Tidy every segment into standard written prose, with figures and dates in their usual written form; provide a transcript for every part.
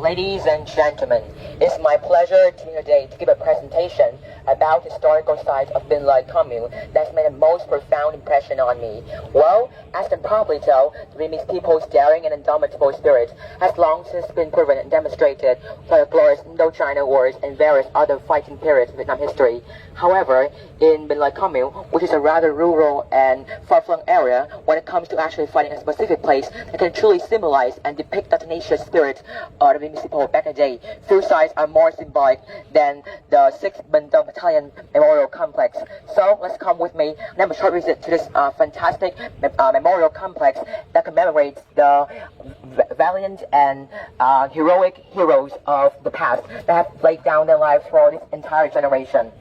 Ladies and gentlemen, it's my pleasure today to give a presentation about historical sites of Bình Lợi commune that's made the most profound impression on me. Well, as you can probably tell, the Vietnamese people's daring and indomitable spirit has long since been proven and demonstrated by the glorious Indochina Wars and various other fighting periods in Vietnam history. However, in Bình Lợi commune, which is a rather rural and far-flung area, when it comes to actually fighting a specific place that can truly symbolize and depict the tenacious spirit of the Vietnamese people back in the day, few sites are more symbolic than the 6th Bình Tân Battalion Memorial Complex. So let's come with me and have a short visit to this fantastic memorial complex that commemorates the valiant and heroic heroes of the past that have laid down their lives for this entire generation.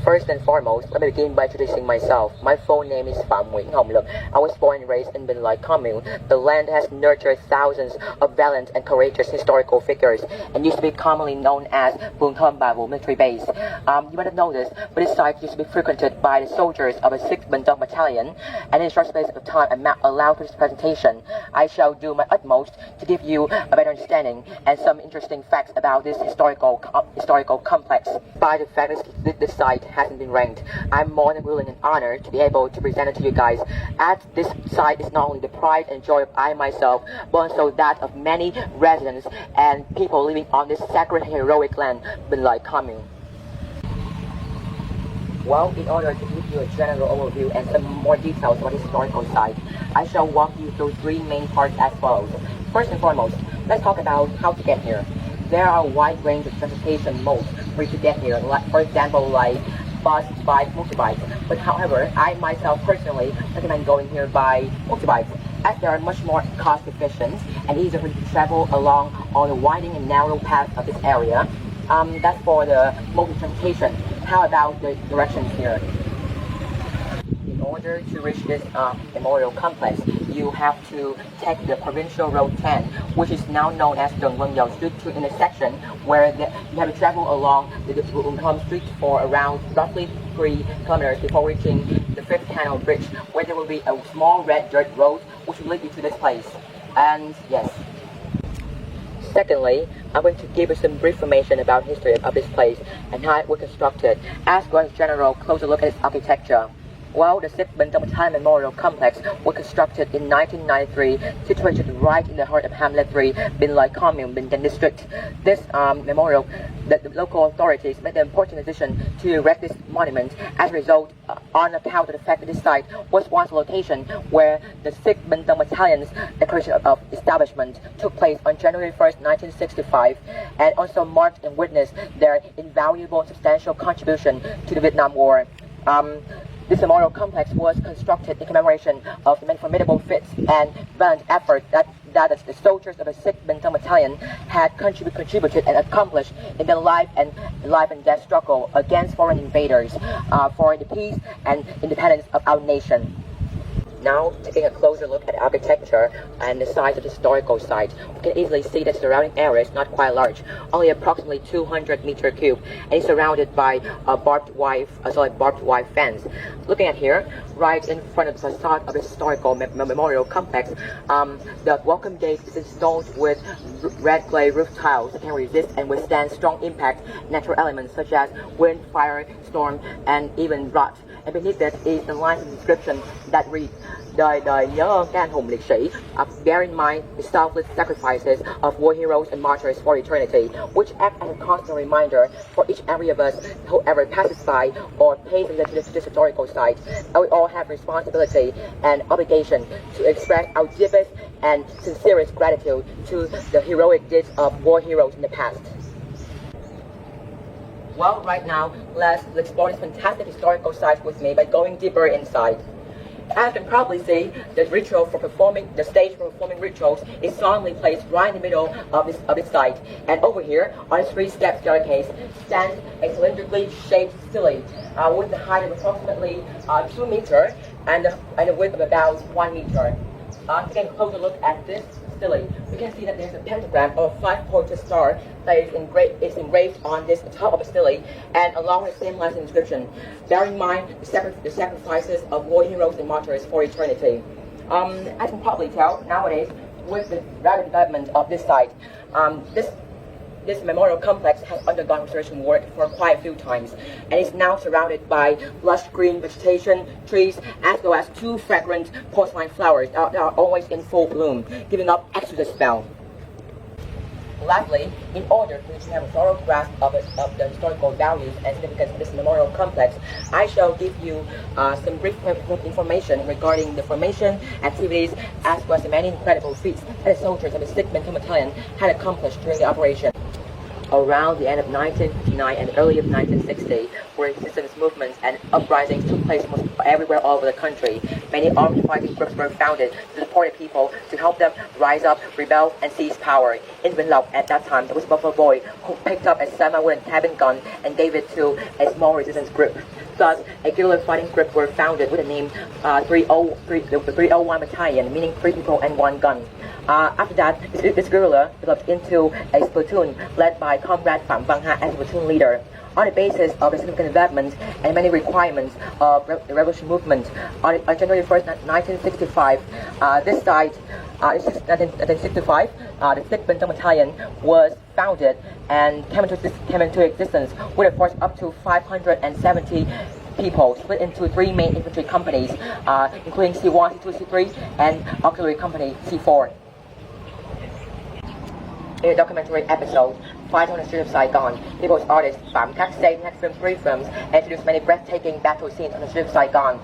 First and foremost, let me begin by introducing myself. My full name is Phạm Nguyễn Hồng Lực. I was born and raised in Bình Lợi commune. The land has nurtured thousands of valiant and courageous historical figures and used to be commonly known as Vườn Thơm Bà Vũ military base. You might have noticed, but this site used to be frequented by the soldiers of a 6th Bình Tân Battalion, and in a short space of time allowed for this presentation, I shall do my utmost to give you a better understanding and some interesting facts about this historical complex. By the fact that this site hasn't been ranked, I'm more than willing and honored to be able to present it to you guys, as this site is not only the pride and joy of I myself, but also that of many residents and people living on this sacred heroic land, Bình Lợi commune. Well, in order to give you a general overview and some more details about this historical site, I shall walk you through three main parts as follows. First and foremost, let's talk about how to get here. There are a wide range of transportation modes for you to get here, for example, like bus, bike, motorbikes. But however, I myself personally recommend going here by motorbikes, as they are much more cost efficient and easier for you to travel along all the winding and narrow paths of this area. That's for the mode of transportation. How about the directions here? In order to reach this memorial complex, you have to take the Provincial Road 10, which is now known as Trường Street to intersection, where you have to travel along the Vườn Thơm Street for around roughly 3 kilometers before reaching the 5th Canal Bridge, where there will be a small red dirt road which will lead you to this place. And yes. Secondly, I'm going to give you some brief information about the history of this place and how it was constructed, as well as a general closer look at its architecture. Well, the 6th Bình Tân Battalion Memorial Complex was constructed in 1993, situated right in the heart of Hamlet 3, Bình Lợi commune, Bình Chánh district. This memorial, the local authorities made the important decision to erect this monument as a result on account of the fact that this site was once a location where the 6th Bình Tân Battalion's declaration of establishment took place on January 1st, 1965, and also marked and witnessed their invaluable and substantial contribution to the Vietnam War. This memorial complex was constructed in commemoration of the many formidable feats and valiant efforts that the soldiers of the 6th Bình Tân Battalion had contributed and accomplished in their life and death struggle against foreign invaders for the peace and independence of our nation. Now, taking a closer look at architecture and the size of the historical site, we can easily see that the surrounding area is not quite large, only approximately 200 meter cube, and is surrounded by a barbed wire fence. Looking at here, right in front of the facade of the historical memorial complex, the welcome gate is installed with red clay roof tiles that can resist and withstand strong impact natural elements such as wind, fire, storm, and even rot. And beneath that is the lines of description that read, Đời nhớ các anh hùng liệt sĩ, bear in mind the selfless sacrifices of war heroes and martyrs for eternity, which act as a constant reminder for each and every of us whoever passes by or pays a visit to this historical site. And we all have responsibility and obligation to express our deepest and sincerest gratitude to the heroic deeds of war heroes in the past. Well, right now, let's explore this fantastic historical site with me by going deeper inside. As you can probably see, the stage for performing rituals is solemnly placed right in the middle of this site. And over here, on a 3-step staircase, stands a cylindrically shaped stele with the height of approximately 2 meters and a width of about 1 meter. Taking a closer look at this stele, we can see that there's a pentagram of a 5-pointed star that is engraved on this top of the stele, and along with the same lines of inscription. Bear in mind the sacrifices of war heroes and martyrs for eternity. As you can probably tell, nowadays, with the rapid development of this site, this This memorial complex has undergone restoration work for quite a few times and is now surrounded by lush green vegetation, trees, as well as 2 fragrant porcelain flowers that are always in full bloom, giving up exquisite smell. Lastly, in order for you to have a thorough grasp of the historical values and significance of this memorial complex, I shall give you some brief information regarding the formation, activities, as well as the many incredible feats that the soldiers of the 6th Bình Battalion had accomplished during the operation. Around the end of 1959 and early of 1960, where resistance movements and uprisings took place almost everywhere all over the country, many armed fighting groups were founded to support the people, to help them rise up, rebel, and seize power. In Bình at that time, there was a Buffalo boy who picked up a semi-wooden cabin gun and gave it to a small resistance group. Thus, a guerrilla fighting group were founded with the name 301 Battalion, meaning 3 people and 1 gun. After that, this guerrilla developed into a platoon led by Comrade Phạm as the platoon leader. On the basis of the significant developments and many requirements of the revolution movement, on January 1st, 1965, this site, 1965, the 6th Bình Battalion was founded and came into existence with a force up to 570 people, split into 3 main infantry companies, including C1, C2, C3, and artillery company C4. In a documentary episode, Fight on the Street of Saigon, People's artist Phạm had filmed 3 films and introduced many breathtaking battle scenes on the street of Saigon.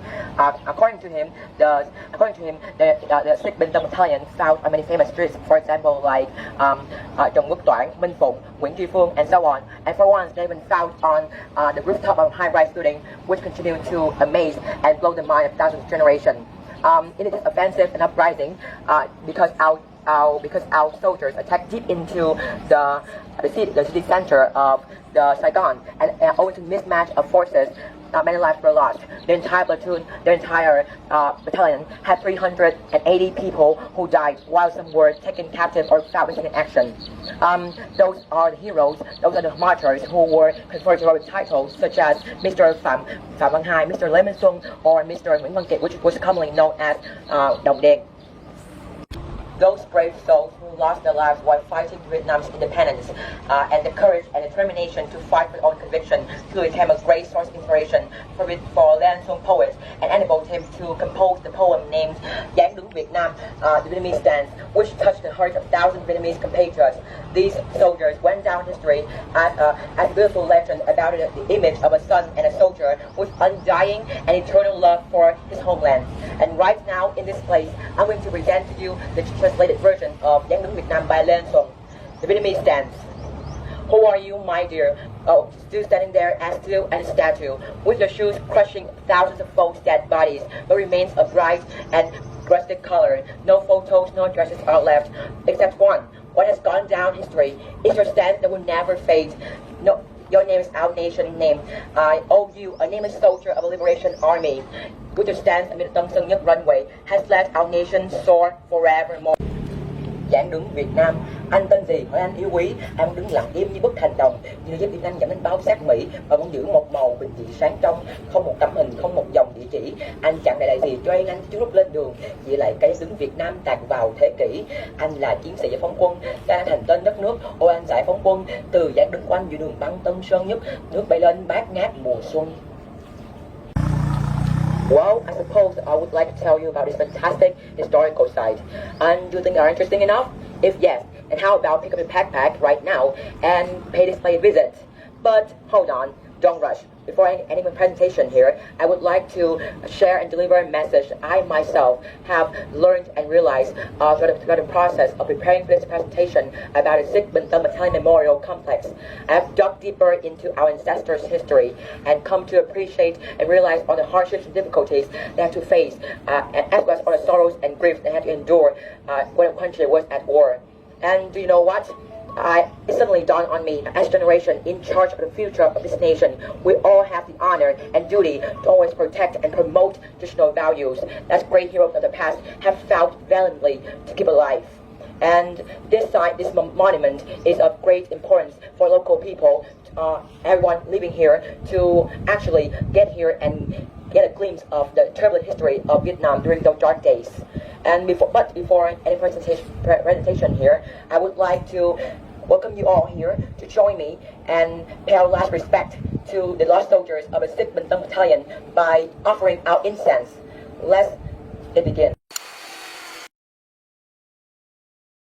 According to him, the 6th Bình Battalion fought on many famous streets, for example, like Đoàn, Minh Phụng, Nguyễn Duy Phương, and so on. And for once, they even fought on the rooftop of a high-rise building, which continued to amaze and blow the mind of thousands of generations. In this offensive and uprising, because our soldiers attacked deep into the city center of the Saigon, and owing to mismatch of forces, many lives were lost. The entire platoon, the entire battalion had 380 people who died, while some were taken captive or fell in action. Those are the heroes, those are the martyrs who were conferred heroic titles such as Mr. Phạm Mr. Lê Minh Xuân, or Mr. Nguyễn Văn Kiệt, which was commonly known as Dgen. Those brave souls who lost their lives while fighting Vietnam's independence, and the courage and determination to fight for their own conviction, truly became a great source of inspiration for Lan Xuân poet, and enabled him to compose the poem named Dáng đứng Việt Nam, the Vietnamese stance, which touched the hearts of thousands of Vietnamese compatriots. These soldiers went down history as a beautiful legend about the image of a son and a soldier with undying and eternal love for his homeland. And right now, in this place, I'm going to present to you the translated version of Dáng đứng Việt Nam by Lan Xuân, the Vietnamese stance. Who are you, my dear? Oh, still standing there as still as a statue, with your shoes crushing thousands of folks' dead bodies, but remains a bright and rustic color. No photos, no dresses are left, except one. What has gone down history is your stance that will never fade. No, your name is our nation name. I owe you, a nameless soldier of a liberation army, with your stance amid the Tân Sơn Nhất runway, has let our nation soar forevermore. Dáng đứng Việt Nam, anh tên gì? Hỏi anh yêu quý. Anh vẫn đứng lặng im như bức thành đồng, như giúp Việt Nam dẫn đến báo sát Mỹ, và vẫn giữ một màu bình dị sáng trong, không một tấm hình, không một dòng địa chỉ. Anh chẳng đại gì cho anh chú lúc lên đường, vì lại cây đứng Việt Nam tạc vào thế kỷ. Anh là chiến sĩ giải phóng quân, đã thành tên đất nước. Ôi anh giải phóng quân, từ dáng đứng của anh giữa đường băng Tân Sơn Nhất, nước bay lên bát ngát mùa xuân. Well, I suppose I would like to tell you about this fantastic historical site. And do you think they are interesting enough? If yes, then how about pick up your backpack right now and pay this place a visit? But hold on, don't rush. Before any presentation here, I would like to share and deliver a message I myself have learned and realized throughout the process of preparing for this presentation about the 6th Bình Battalion Memorial Complex. I have dug deeper into our ancestors' history and come to appreciate and realize all the hardships and difficulties they had to face, as well as all the sorrows and griefs they had to endure when the country was at war. And do you know what? It suddenly dawned on me, as a generation in charge of the future of this nation, we all have the honor and duty to always protect and promote traditional values that great heroes of the past have fought valiantly to keep alive. And this site, this monument, is of great importance for local people, everyone living here, to actually get here and get a glimpse of the turbulent history of Vietnam during those dark days. And before any presentation here, I would like to welcome you all here to join me and pay our last respect to the lost soldiers of the 6th Bình Tân Battalion by offering our incense. Let's begin.